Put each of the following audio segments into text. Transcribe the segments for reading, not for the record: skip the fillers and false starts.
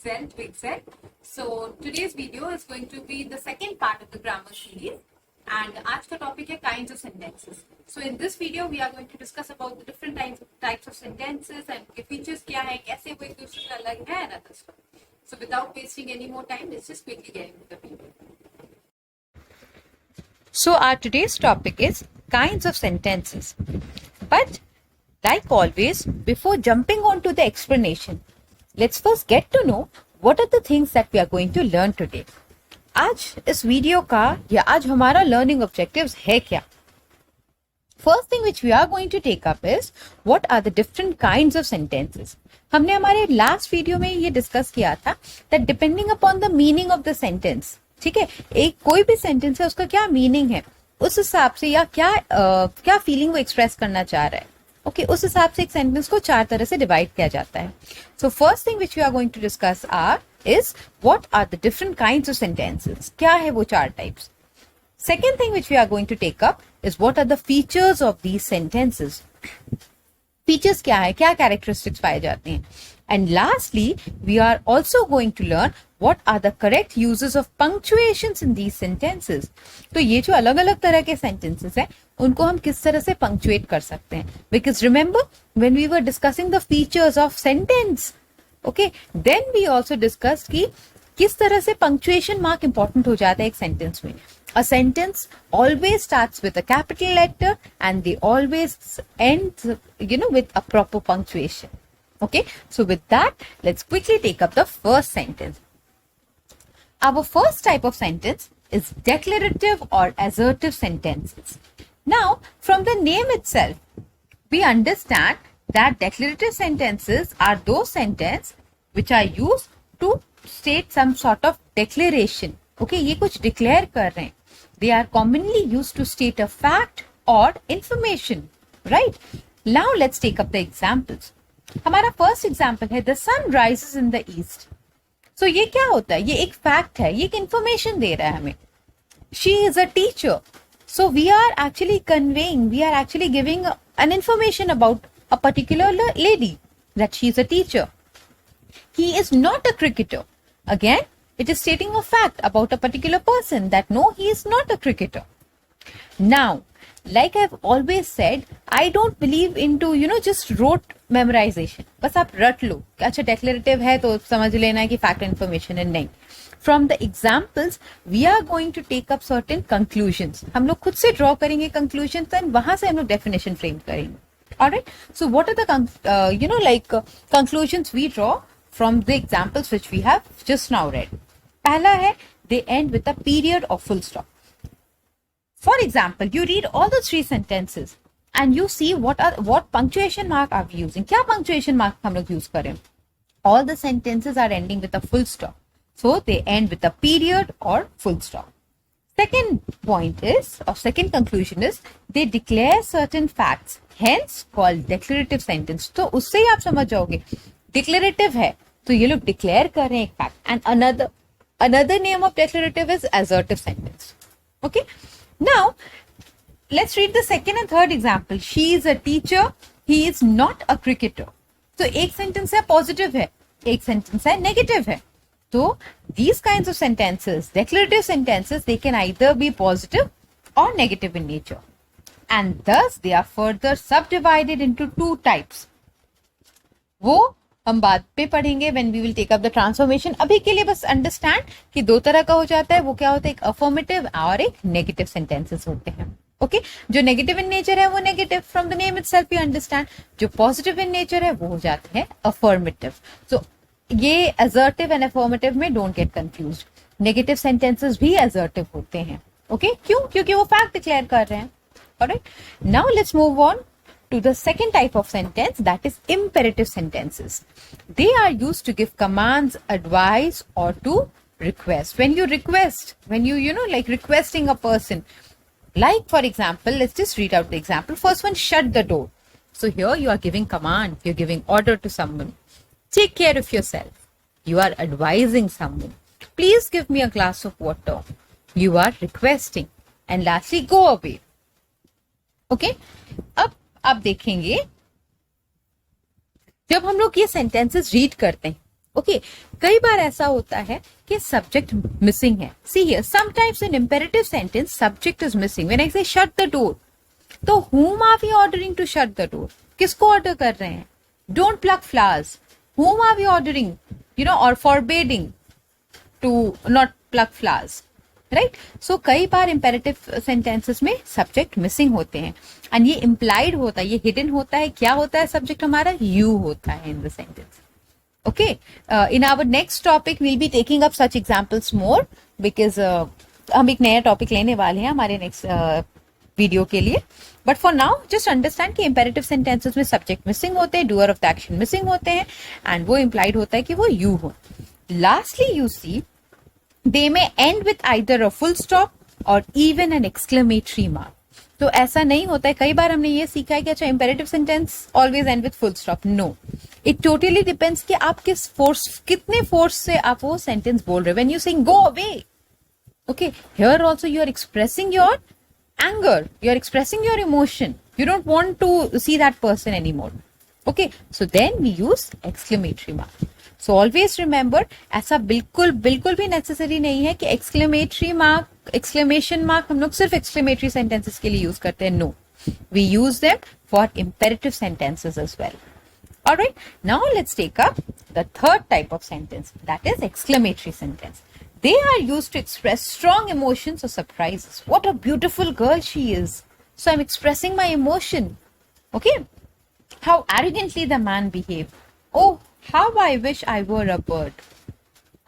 Zen with Zen. So today's video is going to be the second part of the grammar series, and आज का topic है kinds of sentences. So in this video we are going to discuss about the different types of sentences and उनके features क्या है, कैसे वो एक दूसरे से अलग है and other stuff. So without wasting any more time, let's just quickly get into the video. So our today's topic is kinds of sentences. But like always, before jumping on to the explanation, let's first get to know what are the things that we are going to learn today. आज इस video का या आज हमारा learning objectives है क्या? First thing which we are going to take up is what are the different kinds of sentences. हमने हमारे लास्ट वीडियो में ये डिस्कस किया था that depending upon the meaning of the sentence, ठीक है, एक कोई भी सेंटेंस है उसका क्या मीनिंग है उस हिसाब से या क्या फीलिंग वो एक्सप्रेस करना चाह रहा है, ओके, उस हिसाब से एक सेंटेंस को चार तरह से डिवाइड किया जाता है. So first thing which we are going to discuss is what are the different kinds of sentences. क्या है वो चार types. Second thing which we are going to take up is what are the features of these sentences. Features क्या है, क्या characteristics पाए जाते हैं. And lastly, we are also going to learn what are the correct uses of punctuations in these sentences. तो ये जो अलग अलग तरह के sentences हैं, उनको हम किस तरह से punctuate कर सकते हैं. Because remember, when we were discussing the features of sentence, okay, then we also discussed कि किस तरह से punctuation mark important हो जाता है एक sentence में. A sentence always starts with a capital letter and they always end, with a proper punctuation. Okay, so with that, let's quickly take up the first sentence. Our first type of sentence is declarative or assertive sentences. Now, from the name itself, we understand that declarative sentences are those sentences which are used to state some sort of declaration. Okay, ये कुछ declare कर रहे हैं. They are commonly used to state a fact or information, right? Now, let's take up the examples. हमारा first example है the sun rises in the east. So ये क्या होता है, ये एक फैक्ट है, ये एक इंफॉर्मेशन दे रहा है हमें. She is a teacher, so we are actually conveying, we are actually giving an information about a particular lady that she is a teacher. He is not a cricketer, again it is stating a fact about a particular person that no, he is not a cricketer. Now, like I've always said, I don't believe into just rote memorization. बस आप रट लो, अच्छा declarative है तो समझ लेना है कि fact information है, नहीं. From the examples, we are going to take up certain conclusions. हम लोग खुद से draw करेंगे conclusions and वहां से हम लोग definition frame करेंगे. Alright, so what are the conclusions we draw from the examples which we have just now read. पहला है they end with a period or full stop. For example, you read all the three sentences and you see what punctuation mark are we using. क्या punctuation mark हम लोग use करें. All the sentences are ending with a full stop. So they end with a period or full stop. Second point is, or second conclusion is, they declare certain facts, hence called declarative sentence. तो उससे ही आप समझ जाओगे declarative है तो ये लोग declare कर रहे हैं एक fact. And another name of declarative is assertive sentence. Okay. Now, let's read the second and third example. She is a teacher. He is not a cricketer. तो एक sentence है positive है, एक sentence है negative है. तो these kinds of sentences, declarative sentences, they can either be positive or negative in nature. And thus, they are further subdivided into two types. वो हम बाद पे पढ़ेंगे when we will take up the transformation. अभी के लिए बस understand कि दो तरह का हो जाता है. वो क्या होता है, एक अफर्मेटिव और एक नेगेटिव सेंटेंसेस होते हैं. ओके, जो नेगेटिव इन नेचर है वो negative, from the name itself you understand. जो पॉजिटिव इन नेचर है वो हो जाते हैं अफर्मेटिव. सो ये असर्टिव एंड अफर्मेटिव में don't get confused. Negative sentences भी असर्टिव होते हैं. ओके, क्यों? क्योंकि वो फैक्ट डिक्लेयर कर रहे हैं. Alright, now let's move on to the second type of sentence, that is imperative sentences. They are used to give commands, advice or to request. When you request, when you like requesting a person, like for example, let's just read out the example. First one, shut the door. So here you are giving command, you're giving order to someone. Take care of yourself. You are advising someone. Please give me a glass of water. You are requesting. And lastly, go away. Okay, अब आप देखेंगे जब हम लोग ये sentences read करते हैं okay कई बार ऐसा होता है कि सब्जेक्ट मिसिंग है. See here sometimes in imperative sentence subject is missing. When I से शट द डोर, तो whom are we ordering to shut the door? किसको ऑर्डर कर रहे हैं? Don't pluck flowers. Whom are we ordering? You know, or forbidding to not pluck flowers. Right. So कई बार imperative sentences में subject missing होते हैं एंड ये इम्प्लाइड होता है, ये हिडन होता है. क्या होता है सब्जेक्ट हमारा? यू होता है in the sentence. Okay in our next topic will be taking up such examples more because हम एक नया टॉपिक लेने वाले हैं हमारे नेक्स्ट वीडियो के लिए. But for now just understand कि इंपेरेटिव सेंटेंसेस में सब्जेक्ट मिसिंग होते हैं, doer of the action missing होते हैं एंड वो इम्प्लाइड होता है कि वो यू हो. Lastly you see they may end with either a full stop or even an exclamatory mark. तो ऐसा नहीं होता है. कई बार हमने ये सीखा है कि अच्छा imperative sentence always end with full stop. No, it totally depends कि आप किस फोर्स, कितने फोर्स से आप वो सेंटेंस बोल रहे हो. When you saying go away, okay, here also you are expressing your anger, you are expressing your emotion, you don't want to see that person anymore. Okay, so then we use exclamatory mark. So always remember, ऐसा बिल्कुल बिल्कुल भी necessary नहीं है कि exclamatory mark, exclamation mark हम लोग सिर्फ exclamatory sentences के लिए यूज करते हैं. No, we use them for imperative sentences as well. Alright, now let's take up the third type of sentence, that is exclamatory sentence. They are used to express strong emotions or surprises. What a beautiful girl she is. So I'm expressing my emotion. Okay. How arrogantly the man behaved. Oh, how I wish I were a bird.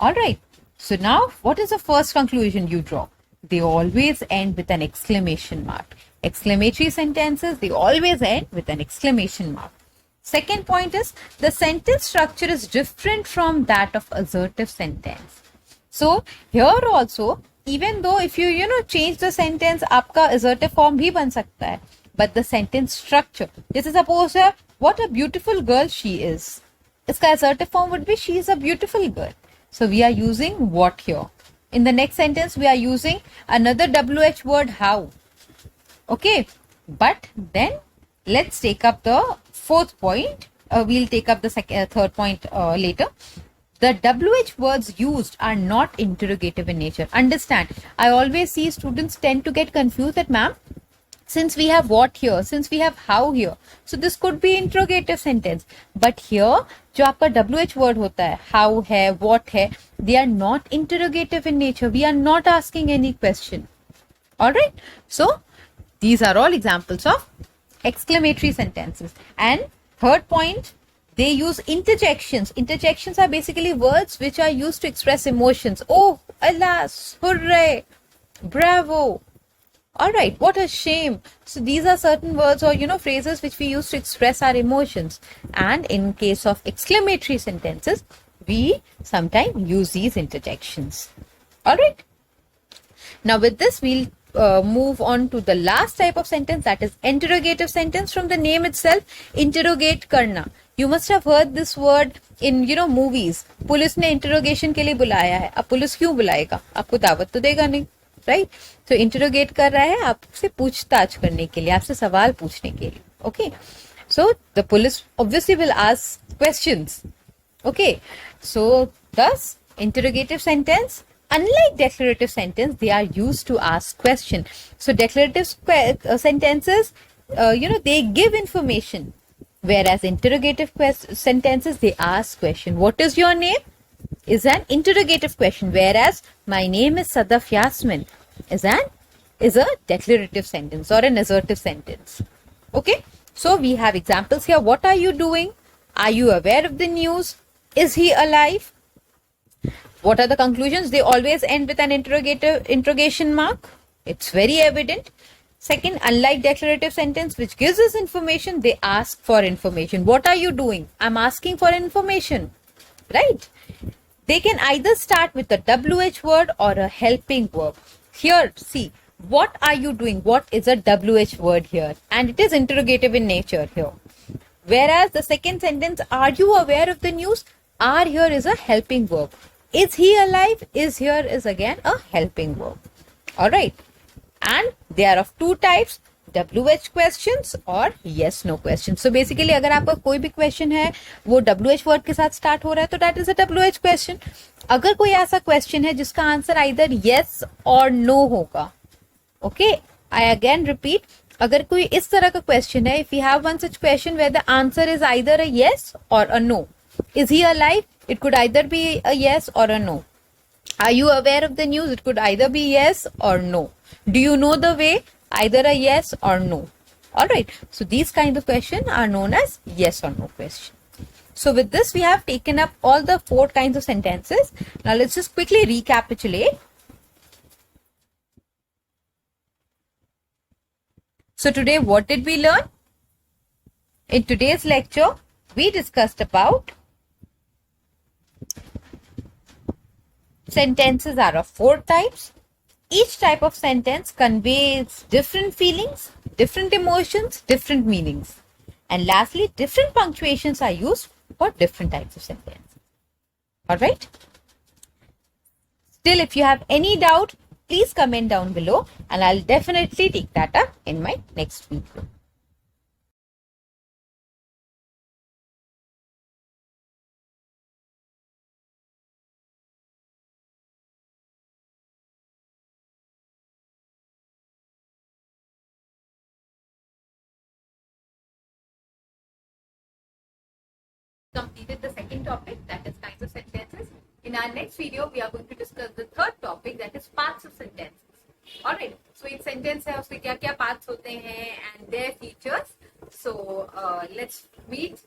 Alright. So now what is the first conclusion you draw? They always end with an exclamation mark. Exclamatory sentences, they always end with an exclamation mark. Second point is the sentence structure is different from that of assertive sentence. So here also, even though if you change the sentence, आपका assertive form भी बन सकता है, but the sentence structure, जैसे suppose है what a beautiful girl she is, इसका assertive form would be she is a beautiful girl. So we are using what here. In the next sentence we are using another WH word, how. Okay, but then let's take up the fourth point. We'll take up the third point later. The WH words used are not interrogative in nature. Understand, I always see students tend to get confused that ma'am, since we have what here, since we have how here, so this could be interrogative sentence. But here, जो आपका WH word होता है, how है, what है, they are not interrogative in nature. We are not asking any question. Alright, so these are all examples of exclamatory sentences. And third point, they use interjections. Interjections are basically words which are used to express emotions. Oh, alas, hooray, bravo. Alright, what a shame. So these are certain words or phrases which we use to express our emotions. And in case of exclamatory sentences, we sometimes use these interjections. Alright. Now with this, we'll move on to the last type of sentence, that is interrogative sentence. From the name itself, interrogate karna. You must have heard this word in movies. Police ने interrogation के लिए बुलाया है. अब police क्यों बुलाएगा? आपको दावत तो देगा नहीं, राइट? तो इंटरोगेट कर रहा है आपसे पूछताछ करने के लिए, आपसे सवाल पूछने के लिए. Okay, so the police obviously will ask questions. Okay, so thus interrogative sentence, unlike declarative sentence, they are used to ask question. So declarative sentences, they give information. Whereas interrogative sentences, they ask question. What is your name? Is an interrogative question. Whereas my name is Sadaf Yasmin is a declarative sentence or an assertive sentence. Okay. So we have examples here. What are you doing? Are you aware of the news? Is he alive? What are the conclusions? They always end with an interrogation mark. It's very evident. Second, unlike declarative sentence which gives us information, they ask for information. What are you doing? I'm asking for information, right? They can either start with a WH word or a helping verb. Here, see, what are you doing? What is a WH word here? And it is interrogative in nature here. Whereas the second sentence, are you aware of the news? Are here is a helping verb. Is he alive? Is here is again a helping verb. Alright. And they are of two types. WH questions और yes no questions. So basically अगर आपका कोई भी question है वो WH word के साथ start हो रहा है तो that is a WH question. अगर कोई ऐसा question है जिसका आंसर either yes और no होगा, okay, I again repeat, अगर कोई इस तरह का question है, if we have one such question where the answer is either a yes or a no, is he alive? It could either be a yes or a no. Are you aware of the news? It could either be yes or no. Do you know the way? Either a yes or no. Alright. So these kinds of questions are known as yes or no question. So with this we have taken up all the 4 kinds of sentences. Now let's just quickly recapitulate. So today what did we learn? In today's lecture we discussed about sentences are of 4 types. Each type of sentence conveys different feelings, different emotions, different meanings. And lastly, different punctuations are used for different types of sentences. Alright? Still, if you have any doubt, please comment down below and I'll definitely take that up in my next video. Completed the second topic, that is kinds of sentences. In our next video, we are going to discuss the third topic, that is parts of sentences. Alright, so एक sentence है उसके क्या क्या parts होते हैं and their features. So let's meet